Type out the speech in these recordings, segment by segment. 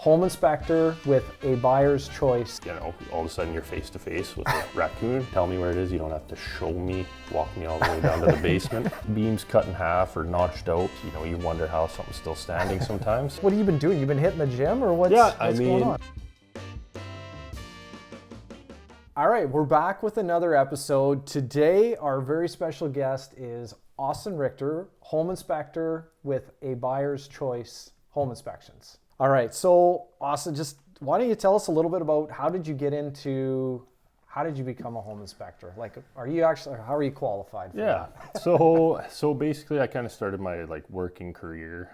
Home inspector with a buyer's choice. You know, all of a sudden you're face to face with a raccoon. Tell me where it is. You don't have to show me, walk me all the way down to the basement. Beams cut in half or notched out. You know, you wonder how something's still standing sometimes. What have you been doing? You've been hitting the gym or what's going on? All right, we're back with another episode. Today, our very special guest is Austin Richter, home inspector with a buyer's choice home inspections. All right, so Austin, just why don't you tell us a little bit about how did you become a home inspector? Like, how are you qualified for that? So basically I kind of started my working career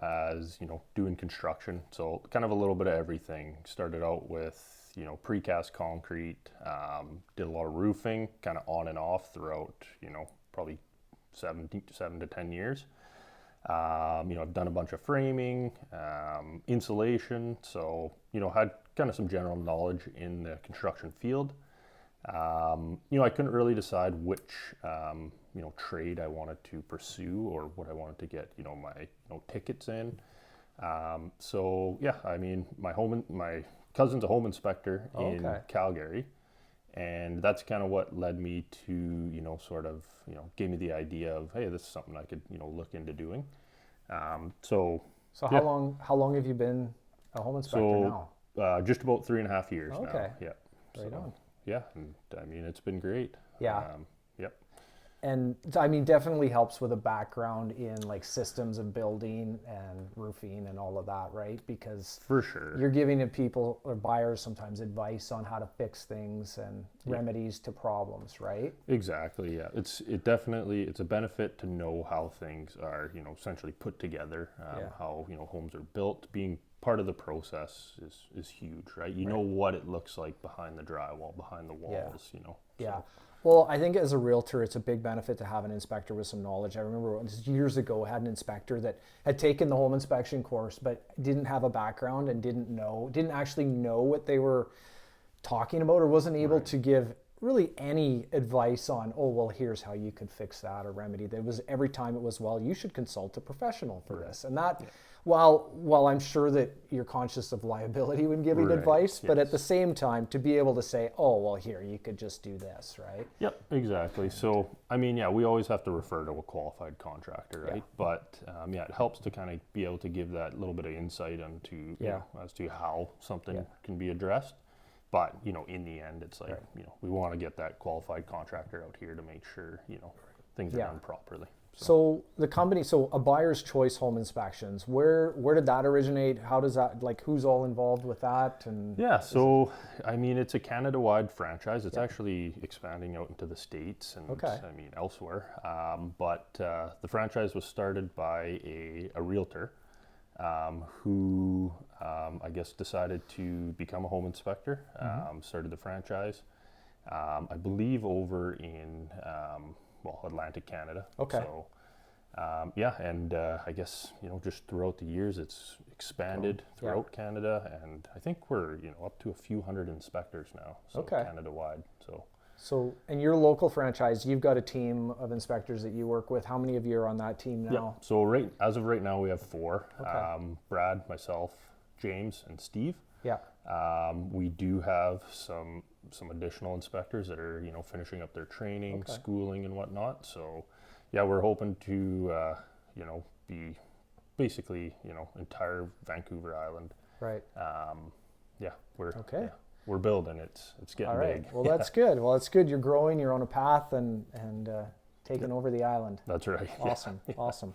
as, doing construction. So kind of a little bit of everything. Started out with, precast concrete, did a lot of roofing, kind of on and off throughout, probably 7 to 10 years. I've done a bunch of framing, insulation, so, had kind of some general knowledge in the construction field. I couldn't really decide which, trade I wanted to pursue or what I wanted to get, my tickets in. My cousin's a home inspector in Calgary. And that's kind of what led me to, gave me the idea of, hey, this is something I could, look into doing. So how long have you been a home inspector now? Just about 3.5 years now. Okay. Yeah. Right on. Yeah, and it's been great. Yeah. Yep. And definitely helps with a background in systems of building and roofing and all of that, right? Because for sure, you're giving people or buyers sometimes advice on how to fix things and remedies to problems, right? Exactly. Yeah. It's a benefit to know how things are, essentially put together, how, homes are built. Being part of the process is huge, right? You know what it looks like behind the drywall, behind the walls, Yeah. Well, I think as a realtor, it's a big benefit to have an inspector with some knowledge. I remember years ago, I had an inspector that had taken the home inspection course, but didn't have a background and didn't actually know what they were talking about, or wasn't able to give really any advice on, here's how you could fix that or remedy that. It was every time it was, you should consult a professional for this. And that, while I'm sure that you're conscious of liability when giving advice, but at the same time, to be able to say, here, you could just do this, right? Yep, exactly. So, we always have to refer to a qualified contractor, right? Yeah. But, it helps to kind of be able to give that little bit of insight into, as to how something can be addressed. But, in the end, it's we want to get that qualified contractor out here to make sure, things are done properly. So the company, a buyer's choice home inspections, where did that originate? How does that, who's all involved with that? And it's a Canada-wide franchise. It's actually expanding out into the States and elsewhere. But the franchise was started by a realtor who decided to become a home inspector, started the franchise, I believe over in Atlantic Canada. Okay. So, just throughout the years, it's expanded throughout Canada, and I think we're, up to a few hundred inspectors now, so Canada-wide. So, and your local franchise, you've got a team of inspectors that you work with. How many of you are on that team now? Yeah. So as of right now, we have 4. Okay. Brad, myself, James, and Steve. Yeah. We do have some additional inspectors that are, finishing up their training, schooling and whatnot. So, we're hoping to, be basically, entire Vancouver Island. Right. We're building. It's getting big. Well, that's good. Well, it's good. You're growing. You're on a path and taking over the island. That's right. Awesome. Yeah. Awesome.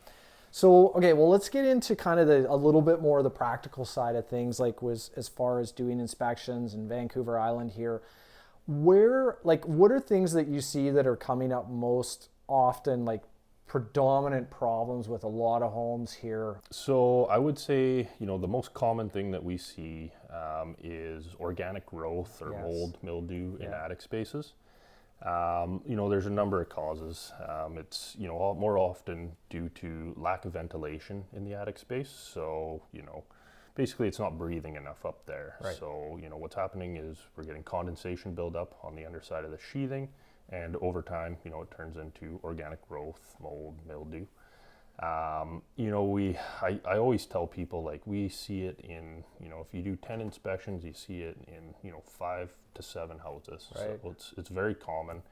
So, let's get into kind of a little bit more of the practical side of things, as far as doing inspections in Vancouver Island here. What are things that you see that are coming up most often, predominant problems with a lot of homes here? So I would say, the most common thing that we see is organic growth or mold, mildew in attic spaces. There's a number of causes. It's, more often due to lack of ventilation in the attic space. So, basically it's not breathing enough up there. Right. So, what's happening is we're getting condensation buildup on the underside of the sheathing. And over time, it turns into organic growth, mold, mildew. You know, I always tell people, like, we see it in, you know, if you do 10 inspections, you see it in, you know, 5 to 7 houses. Right. So it's very common.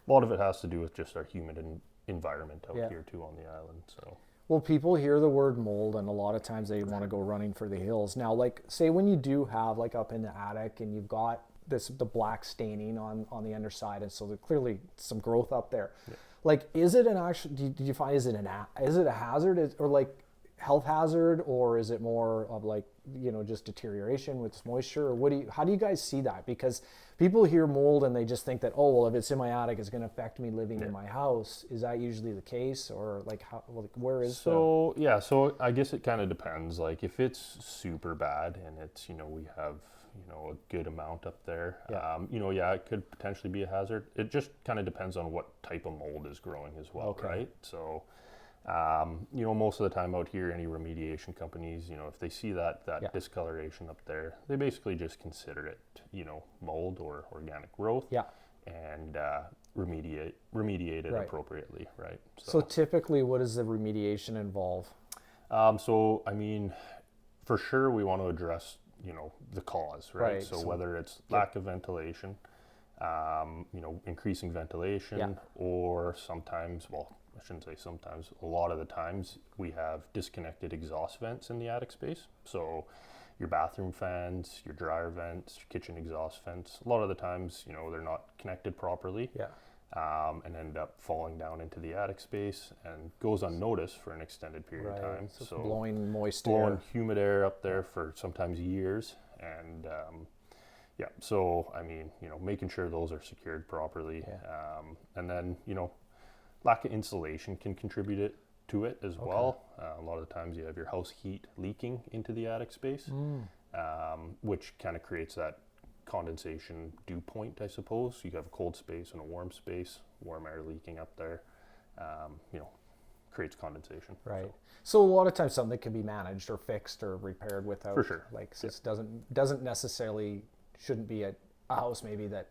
A lot of it has to do with just our humid environment out Yeah. here too on the island. So Well, people hear the word mold, and a lot of times they want to go running for the hills. Now, like, say when you do have, like, up in the attic, and you've got the black staining on the underside, and so there's clearly some growth up there. Yeah. Like, is it an actual? Did you find is it a hazard, or like health hazard, or is it more of, like, you know, just deterioration with moisture, or how do you guys see that? Because people hear mold and they just think that, oh, well, if it's in my attic, it's going to affect me living in my house. Is that usually the case, or like how? Like, where is so yeah, so I guess it kind of depends. Like, if it's super bad and it's, you know, we have, you know, a good amount up there, Yeah. you know, yeah, it could potentially be a hazard. It just kind of depends on what type of mold is growing as well, Okay. right? So, you know, most of the time out here, any remediation companies, you know, if they see that Yeah. discoloration up there, they basically just consider it, you know, mold or organic growth, Yeah. and remediate it Right. appropriately, right? So typically, what does the remediation involve? So I mean, for sure, we want to address, you know, the cause, right? Right, So, so- whether it's lack of ventilation, you know, increasing ventilation, Yeah. or sometimes, well, I shouldn't say sometimes, a lot of the times we have disconnected exhaust vents in the attic space. So your bathroom fans, your dryer vents, your kitchen exhaust vents, a lot of the times, you know, they're not connected properly. Yeah. And end up falling down into the attic space and goes unnoticed for an extended period of time. So it's blowing moist blowing air. humid air up there for sometimes years, and yeah, so I mean, you know, making sure those are secured properly, Yeah. and then, you know, lack of insulation can contribute to it as well. A lot of the times you have your house heat leaking into the attic space, which kind of creates that condensation dew point, I suppose. You have a cold space and a warm space, warm air leaking up there, you know, creates condensation. Right. So a lot of times something can be managed or fixed or repaired without, For sure. like, so it doesn't necessarily, shouldn't be a house maybe that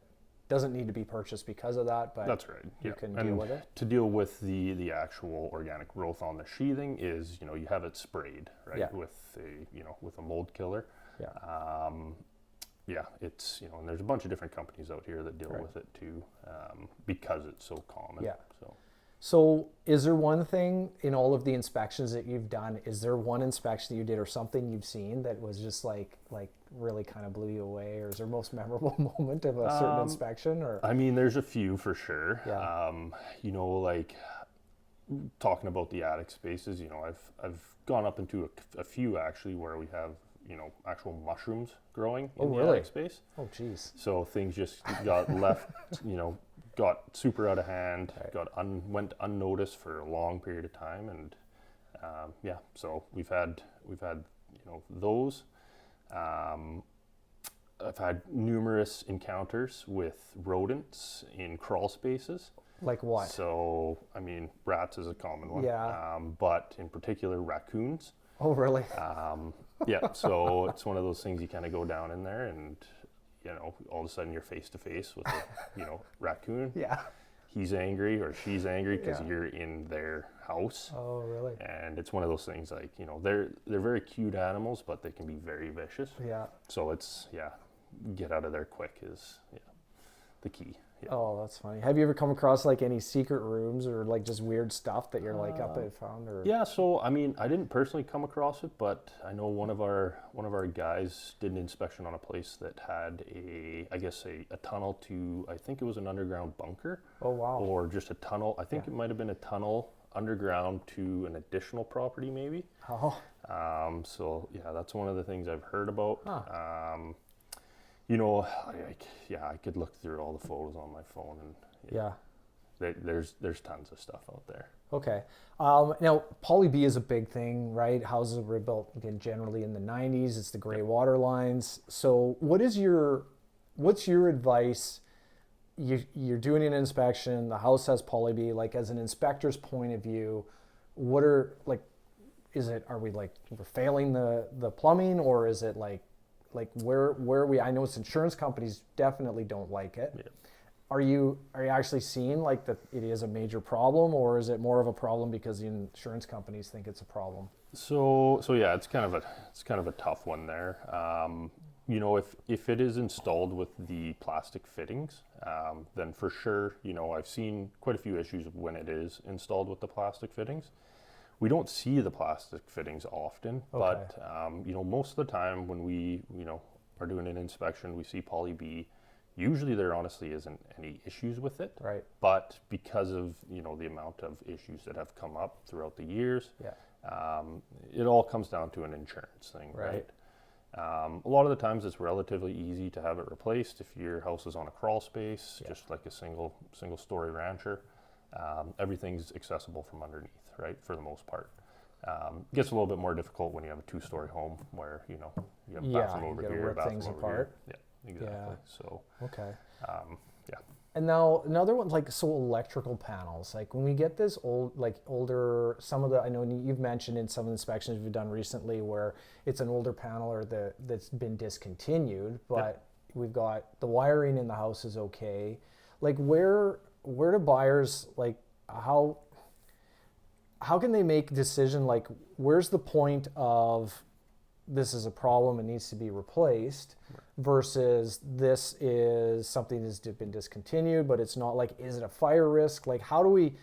doesn't need to be purchased because of that, but That's right. you Yeah. can And deal with it. to deal with the actual organic growth on the sheathing is, you know, you have it sprayed, right? Yeah. With a mold killer. Yeah. Yeah, it's, you know, and there's a bunch of different companies out here that deal Right. with it too, because it's so common. Yeah. So So is there one thing in all of the inspections that you've done, is there one inspection that you did or something you've seen that was just like really kind of blew you away, or is there most memorable moment of a certain inspection? Or I mean, there's a few for sure. Yeah. You know, like talking about the attic spaces, you know, I've gone up into a few actually where we have, you know, actual mushrooms growing in the really? attic space. oh geez. So things just got left, you know, got super out of hand, Right. went unnoticed for a long period of time, and yeah, so we've had you know, those. I've had numerous encounters with rodents in crawl spaces. Like what? So I mean, rats is a common one. Yeah. But in particular, raccoons. Oh really? Yeah, so it's one of those things, you kind of go down in there and, you know, all of a sudden you're face to face with a, you know, raccoon. Yeah. He's angry or she's angry because Yeah. you're in their house. Oh really? And it's one of those things, like, you know, they're very cute animals, but they can be very vicious. Yeah. So it's, yeah, get out of there quick is, yeah, the key. Yeah. Oh, that's funny. Have you ever come across like any secret rooms or like just weird stuff that you're like up and found? Or Yeah, so I mean, I didn't personally come across it, but I know one of our guys did an inspection on a place that had a tunnel to, I think it was an underground bunker. Oh wow. Or just a tunnel. I think Yeah. it might have been a tunnel underground to an additional property, maybe. Oh. So yeah, that's one of the things I've heard about. Huh. You know, I could look through all the photos on my phone, and Yeah. there's tons of stuff out there. Okay. Now, poly B is a big thing, right? Houses were built again generally in the 90s. It's the gray water lines. So, what's your advice? You're doing an inspection. The house has poly B. Like, as an inspector's point of view, what are like? Are we like we're failing the plumbing, or is it like where are we? I know it's insurance companies definitely don't like it. Yeah. are you actually seeing like that it is a major problem, or is it more of a problem because the insurance companies think it's a problem? So yeah, it's kind of a tough one there. You know, if it is installed with the plastic fittings, then for sure, you know, I've seen quite a few issues when it is installed with the plastic fittings. We don't see the plastic fittings often, but you know, most of the time when we, you know, are doing an inspection, we see poly B. Usually there honestly isn't any issues with it, Right. but because of, you know, the amount of issues that have come up throughout the years, it all comes down to an insurance thing, right? A lot of the times it's relatively easy to have it replaced if your house is on a crawl space, just like a single story rancher. Everything's accessible from underneath, right, for the most part. It gets a little bit more difficult when you have a 2-story home where, you know, you have a bathroom over here, rip bathroom things over apart. here. Yeah, exactly. So, yeah. And now another one, like, so electrical panels, like when we get this older, some of the, I know you've mentioned in some of the inspections we've done recently where it's an older panel or that's been discontinued, but we've got the wiring in the house is okay. Like where do buyers, like how can they make a decision, like where's the point of this is a problem, it needs to be replaced, versus this is something that's been discontinued, but it's not, like, is it a fire risk? Like, how do we,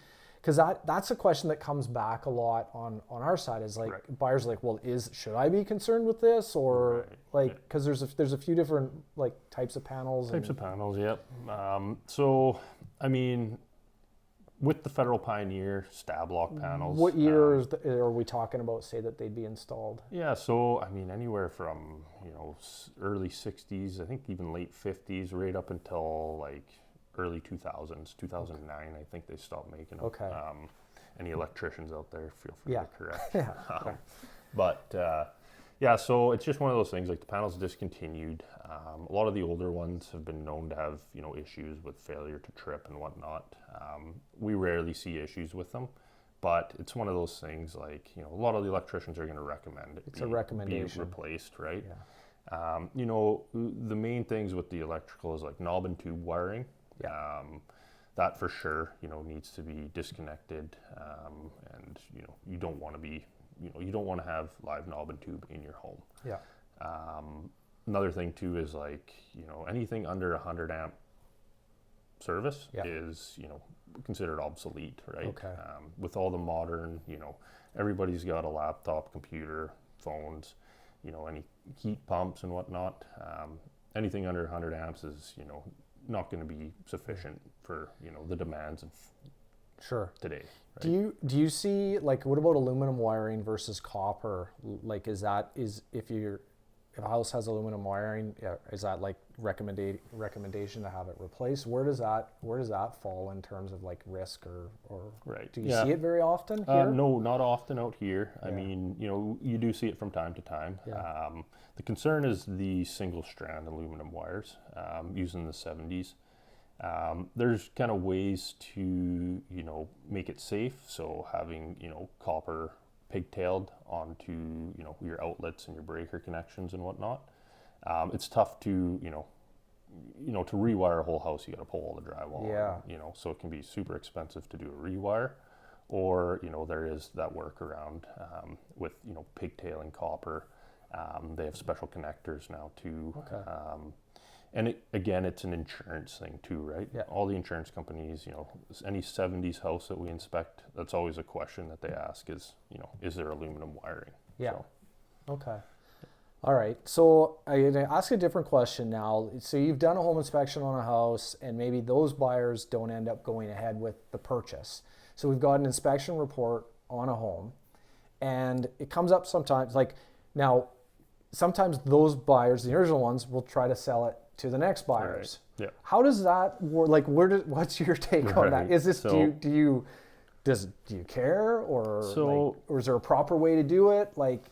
because that's a question that comes back a lot on our side, is like buyers are like, well, should I be concerned with this, or like, because there's a few different like types of panels. Yep. So I mean, with the Federal Pioneer stab lock panels. What year are we talking about, say, that they'd be installed? Yeah, so I mean, anywhere from, you know, early 60s, I think even late 50s, right up until like early 2000s, 2009, I think they stopped making them. Okay. Any electricians out there, feel free to correct. But yeah, so it's just one of those things, like the panels discontinued. A lot of the older ones have been known to have, you know, issues with failure to trip and whatnot. We rarely see issues with them, but it's one of those things, like, you know, a lot of the electricians are going to recommend it be replaced, right? Yeah. You know, the main things with the electrical is like knob and tube wiring. Yeah. That for sure, you know, needs to be disconnected, and, you know, you don't want to have live knob and tube in your home. Yeah. Another thing too is, like, you know, anything under 100 amp service is, you know, considered obsolete, right? Okay. With all the modern, you know, everybody's got a laptop, computer, phones, you know, any heat pumps and whatnot. Anything under 100 amps is, you know, not going to be sufficient for, you know, the demands of today. Right? Do you see, like, what about aluminum wiring versus copper? Like, if a house has aluminum wiring, is that like recommendation to have it replaced? Where does that fall in terms of like risk, or do you see it very often here? No, not often out here. I mean, you know, you do see it from time to time. The concern is the single strand aluminum wires used in the 70s. There's kind of ways to, you know, make it safe. So having, you know, copper pigtailed onto, you know, your outlets and your breaker connections and whatnot. It's tough to, you know, to rewire a whole house, you got to pull all the drywall. You know, so it can be super expensive to do a rewire, or, you know, there is that workaround with, you know, pigtailing copper. They have special connectors now too. And it's an insurance thing too, right? Yeah. All the insurance companies, you know, any 70s house that we inspect, that's always a question that they ask is, you know, is there aluminum wiring? Yeah. So. Okay. All right. So I ask a different question now. So you've done a home inspection on a house, and maybe those buyers don't end up going ahead with the purchase. So we've got an inspection report on a home, and it comes up sometimes, like, now, sometimes those buyers, the original ones, will try to sell it to the next buyers. Right. Yeah. How does that work? Like, what's your take on that? Is this, do you care, or is there a proper way to do it? Like,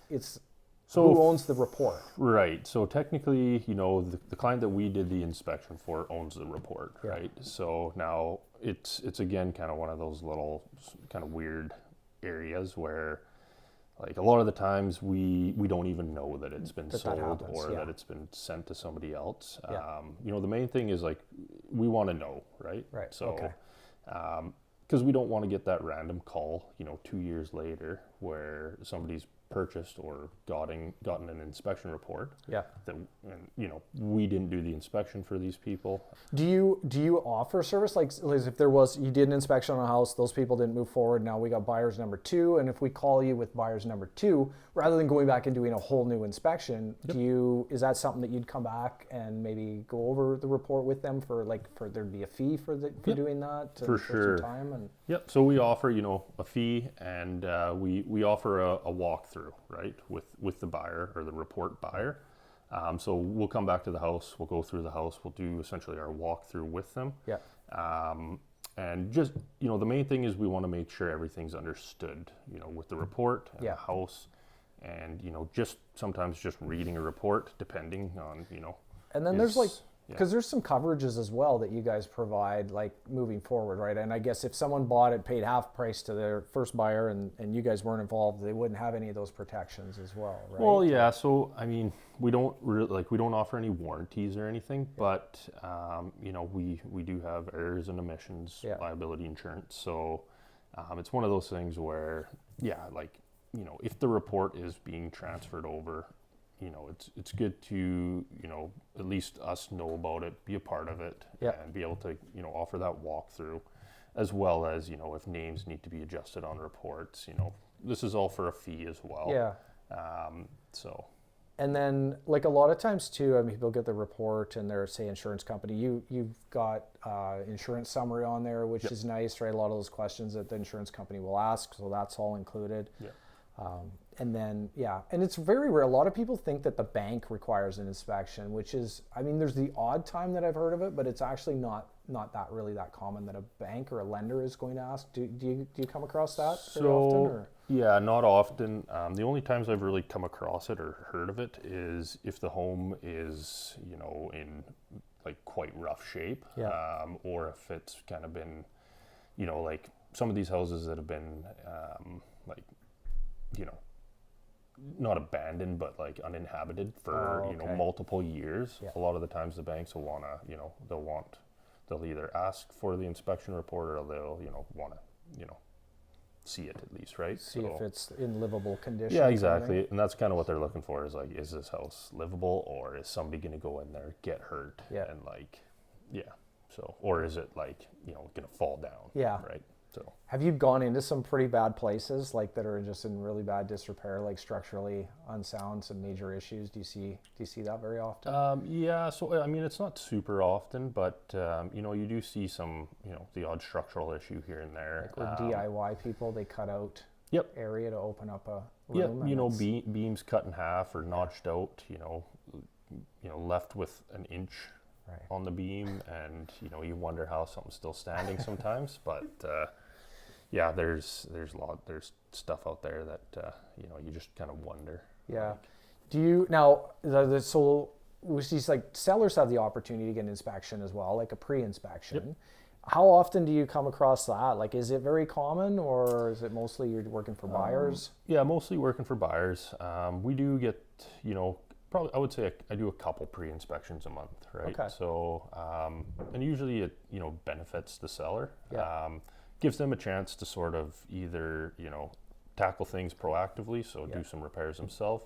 who owns the report? Right. So technically, you know, the client that we did the inspection for owns the report, right? So now it's again kind of one of those little kind of weird areas where like a lot of the times we don't even know that it's been that sold happens, or yeah. that it's been sent to somebody else. Yeah. You know, the main thing is like we want to know, right? Right, So, okay. because we don't want to get that random call, you know, 2 years later where somebody's purchased or gotten an inspection report. Yeah. That, and, you know, we didn't do the inspection for these people. Do you offer service like if there was you did an inspection on a house, those people didn't move forward, now we got buyers number 2, and if we call you with buyers number 2, rather than going back and doing a whole new inspection, is that something that you'd come back and maybe go over the report with them for there'd be a fee for doing that for sure. some time and Yep. So we offer, you know, a fee, and we offer a walkthrough, right, with the buyer or the report buyer. So we'll come back to the house, we'll go through the house, we'll do essentially our walkthrough with them. Yeah. And just, you know, the main thing is we want to make sure everything's understood, you know, with the report and the house, and, you know, just sometimes just reading a report, depending on, you know. And then there's like, because there's some coverages as well that you guys provide, like moving forward, right? And I guess if someone bought it, paid half price to their first buyer, and you guys weren't involved, they wouldn't have any of those protections as well, right? Well, yeah. So I mean, we don't offer any warranties or anything, but you know, we do have errors and omissions liability insurance. So it's one of those things where, like, you know, if the report is being transferred over, you know, it's good to, you know, at least us know about it, be a part of it, and be able to, you know, offer that walkthrough, as well as, you know, if names need to be adjusted on reports, you know, this is all for a fee as well. Yeah. So. And then, like a lot of times too, I mean, people get the report and they're, say, insurance company. You've got insurance summary on there, which is nice, right? A lot of those questions that the insurance company will ask, so that's all included. Yeah. And then, and it's very rare. A lot of people think that the bank requires an inspection, which is, I mean, there's the odd time that I've heard of it, but it's actually not that really that common that a bank or a lender is going to ask. Do you come across that very often? Or? Yeah, not often. The only times I've really come across it or heard of it is if the home is, you know, in like quite rough shape, or if it's kind of been, you know, like some of these houses that have been like, you know, not abandoned, but like uninhabited for, you know, multiple years. A lot of the times the banks will want to, you know, they'll either ask for the inspection report, or they'll, you know, want to, you know, see it at least, right? See if it's in livable condition. Yeah, exactly. And that's kind of what they're looking for, is like, is this house livable, or is somebody going to go in there, get hurt, and like, so, or is it like, you know, going to fall down, right? So. Have you gone into some pretty bad places, like that are just in really bad disrepair, like structurally unsound, some major issues? Do you see that very often? Yeah, so I mean, it's not super often, but you know, you do see some, you know, the odd structural issue here and there. Like with DIY people, they cut out area to open up a room. Yeah, you know, beams cut in half or notched out, you know, left with an inch on the beam, and you know, you wonder how something's still standing sometimes, but. Yeah, there's stuff out there that you know, you just kind of wonder. Yeah. Like, do you now? So with these, like, sellers have the opportunity to get an inspection as well, like a pre-inspection. Yep. How often do you come across that? Like, is it very common, or is it mostly you're working for buyers? Yeah, mostly working for buyers. We do get, you know, probably I would say I do a couple pre-inspections a month, right? Okay. So and usually it, you know, benefits the seller. Yeah. Gives them a chance to sort of either, you know, tackle things proactively, so do some repairs themselves.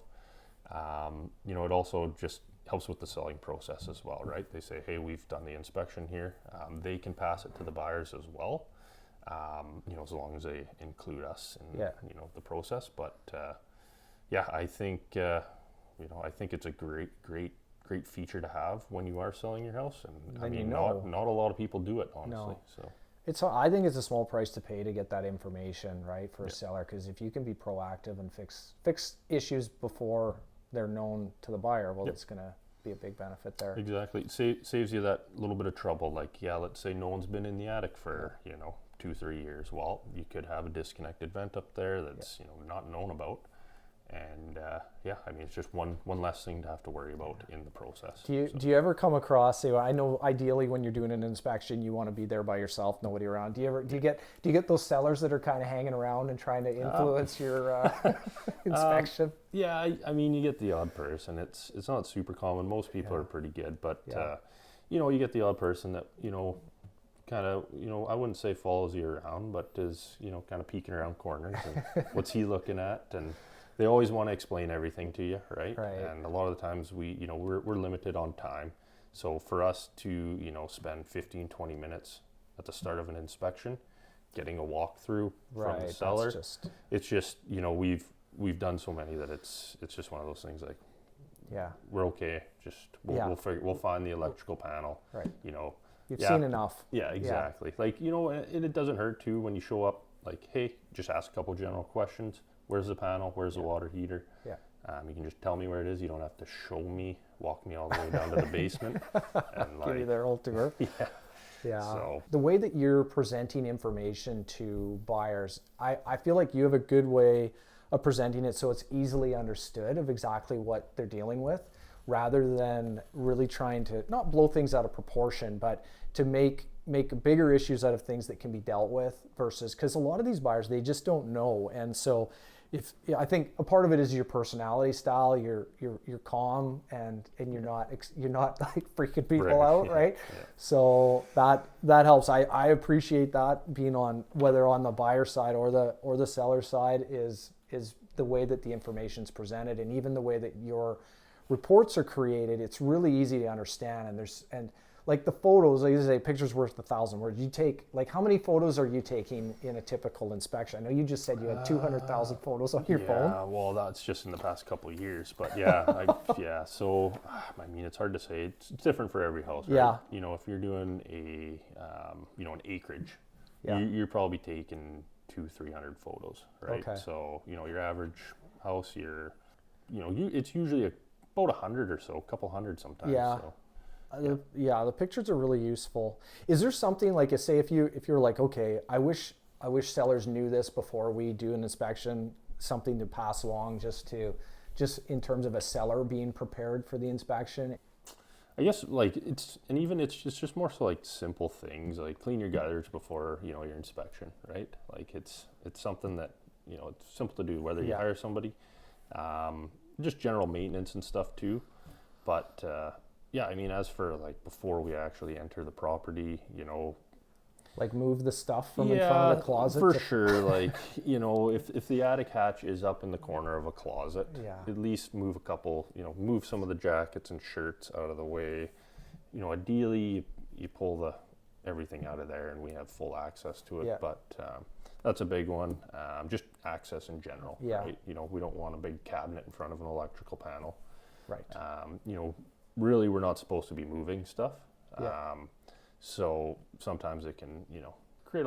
You know, it also just helps with the selling process as well, right? They say, hey, we've done the inspection here. They can pass it to the buyers as well, you know, as long as they include us in, you know, the process. But I think, you know, I think it's a great feature to have when you are selling your house. And I mean, you know, not a lot of people do it, honestly. So. I think it's a small price to pay to get that information, right, for a seller, because if you can be proactive and fix issues before they're known to the buyer, well, it's going to be a big benefit there. Exactly. It saves you that little bit of trouble. Like, let's say no one's been in the attic for, you know, 2-3 years. Well, you could have a disconnected vent up there that's, you know, not known about. And yeah, I mean, it's just one less thing to have to worry about in the process. Do you ever come across, say, I know ideally when you're doing an inspection, you want to be there by yourself, nobody around. Do you get those sellers that are kind of hanging around and trying to influence your inspection? Yeah, I mean, you get the odd person. It's not super common. Most people are pretty good, but you know, you get the odd person that, you know, kind of, you know, I wouldn't say follows you around, but is, you know, kind of peeking around corners and what's he looking at, and they always want to explain everything to you, right? And a lot of the times we're limited on time. So for us to, you know, spend 15, 20 minutes at the start of an inspection, getting a walkthrough from the seller, it's just, you know, we've done so many that it's just one of those things like, we're okay. Just we'll find the electrical panel, you know. You've seen enough. Yeah, exactly. Like, you know, and it doesn't hurt too when you show up, like, hey, just ask a couple general questions. Where's the panel? Where's the water heater? You can just tell me where it is. You don't have to show me, walk me all the way down to the basement. And give you their whole tour. So the way that you're presenting information to buyers, I feel like you have a good way of presenting it so it's easily understood of exactly what they're dealing with, rather than really trying to not blow things out of proportion, but to make bigger issues out of things that can be dealt with, versus, because a lot of these buyers, they just don't know. And so I think a part of it is your personality style. You're calm and you're not like freaking people out, right? So that helps. I appreciate that, being on, whether on the buyer side or the seller side, is the way that the information's presented, and even the way that your reports are created. It's really easy to understand, and like the photos, like you say, pictures worth 1,000 words. You take, like, how many photos are you taking in a typical inspection? I know you just said you had 200,000 photos on your phone. Yeah, well, that's just in the past couple of years, but so I mean, it's hard to say. It's different for every house, right? You know, if you're doing an acreage, you're probably taking 200-300 photos, right? So, you know, your average house, it's usually about 100 or so, a couple hundred sometimes. So. The pictures are really useful. Is there something, like, say if you're like, okay, I wish sellers knew this before we do an inspection, something to pass along just in terms of a seller being prepared for the inspection? I guess, like, it's just more so like simple things, like clean your gutters before, you know, your inspection, right? Like, it's something that, you know, it's simple to do, whether you hire somebody, just general maintenance and stuff too. But I mean, as for, like, before we actually enter the property, you know, like, move the stuff from in front of the closet. For sure. Like, you know, if the attic hatch is up in the corner of a closet, at least move a couple, you know, move some of the jackets and shirts out of the way. You know, ideally you pull everything out of there and we have full access to it. But that's a big one. Just access in general. Right? You know, we don't want a big cabinet in front of an electrical panel. Right. You know, really, we're not supposed to be moving stuff. So sometimes it can, you know, create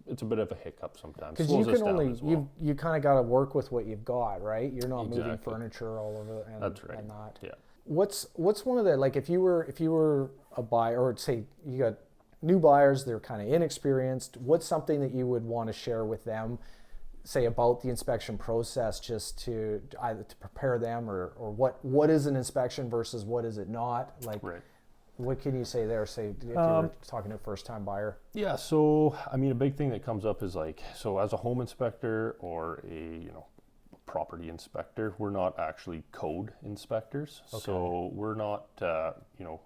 it's a bit of a hiccup sometimes. Because you can only, you kind of got to work with what you've got, right? You're not moving furniture all over and, that's right. And that. Yeah. What's one of the, like, if you were a buyer, or say you got new buyers, they're kind of inexperienced, what's something that you would want to share with them, say, about the inspection process, just to either to prepare them, or what is an inspection versus what is it not? Like, what can you say there, say, if you were talking to a first-time buyer? Yeah, so, I mean, a big thing that comes up is, like, so as a home inspector or a, you know, property inspector, we're not actually code inspectors. So we're not, you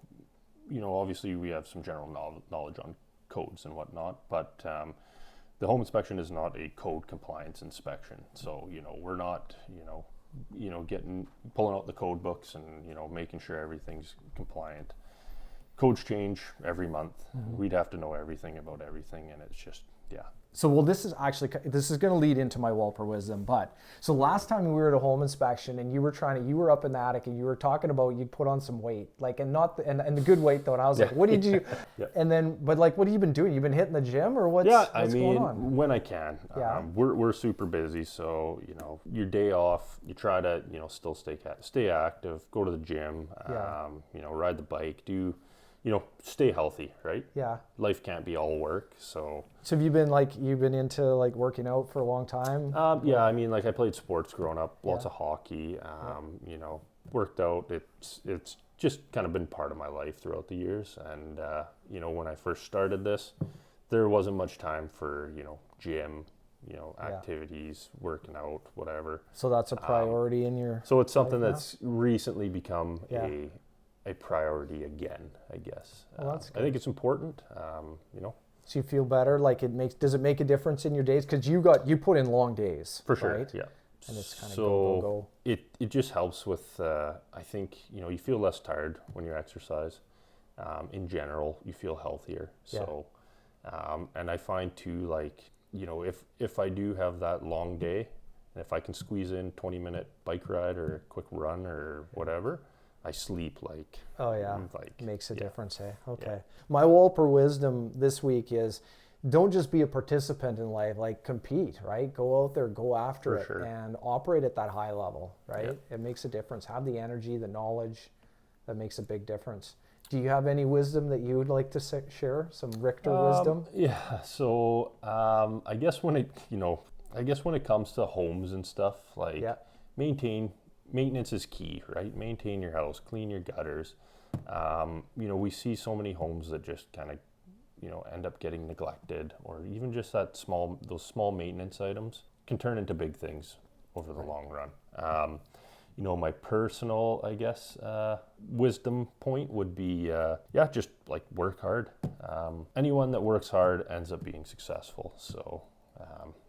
know, obviously we have some general knowledge on codes and whatnot, but the home inspection is not a code compliance inspection. So, you know, we're not, pulling out the code books and, you know, making sure everything's compliant. Codes change every month. We'd have to know everything about everything, and it's just, So, well, this is going to lead into my Walper Wisdom. But so last time we were at a home inspection, and you were up in the attic, and you were talking about you'd put on some weight, like, and not the, and the good weight though. And I was like, what did you? And then, but like, what have you been doing? You've been hitting the gym, or what's going on? When I can. We're super busy, so, you know, your day off, you try to, you know, still stay active, go to the gym, you know, ride the bike, do, stay healthy, right? Yeah. Life can't be all work, so. So have you been into like working out for a long time? Yeah, I mean, like I played sports growing up, lots of hockey, worked out. It's just kind of been part of my life throughout the years. And, when I first started this, there wasn't much time for, gym, activities, working out, whatever. So that's a priority in your So it's something life now? that's recently become a priority again, I guess. Well, that's I think it's important, So you feel better? Like does it make a difference in your days? Because you put in long days. For sure, right? yeah. And it's kind of so go. It just helps with, I think, you feel less tired when you exercise. In general, you feel healthier. So, and I find too, like, if I do have that long day, and if I can squeeze in 20-minute bike ride or a quick run or whatever, I sleep like. Oh yeah, like, makes a difference, eh? Okay. Yeah. My Walper wisdom this week is, don't just be a participant in life, like compete, right? Go out there, go after it, and operate at that high level, right? Yeah. It makes a difference. Have the energy, the knowledge, that makes a big difference. Do you have any wisdom that you would like to share? Some Richter wisdom? Yeah. So I guess when it comes to homes and stuff, like maintenance is key, right? Maintain your house, clean your gutters. We see so many homes that just kind of, end up getting neglected, or even just those small maintenance items can turn into big things over the long run. My personal, I guess, wisdom point would be, just like work hard. Anyone that works hard ends up being successful. So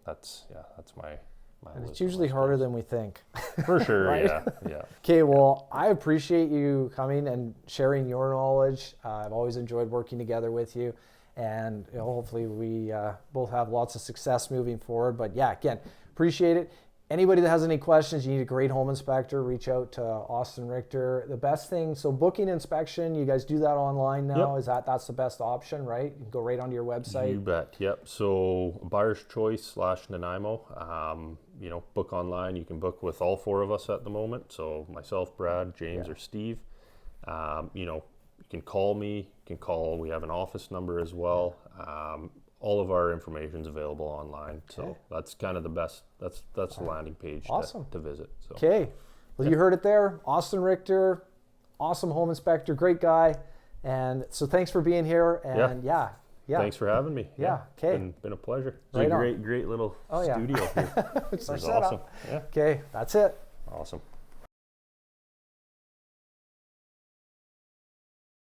that's my And it's usually harder than we think. For sure, right? yeah. Okay, well, I appreciate you coming and sharing your knowledge. I've always enjoyed working together with you. And hopefully we both have lots of success moving forward. But yeah, again, appreciate it. Anybody that has any questions, you need a great home inspector, reach out to Austin Richter. The best thing, so booking inspection, you guys do that online now? Yep. That's the best option, right? You can go right onto your website. You bet, yep. So Buyer's Choice /Nanaimo, book online. You can book with all four of us at the moment. So myself, Brad, James, or Steve. You can call me, we have an office number as well. All of our information is available online. So that's kind of the best, that's the landing page to visit. So. Okay, well, you heard it there. Austin Richter, awesome home inspector, great guy. And so thanks for being here. And yeah. Thanks for having me. Yeah, okay. Been a pleasure. It's right a great little studio here. It's awesome. Okay, that's it. Awesome.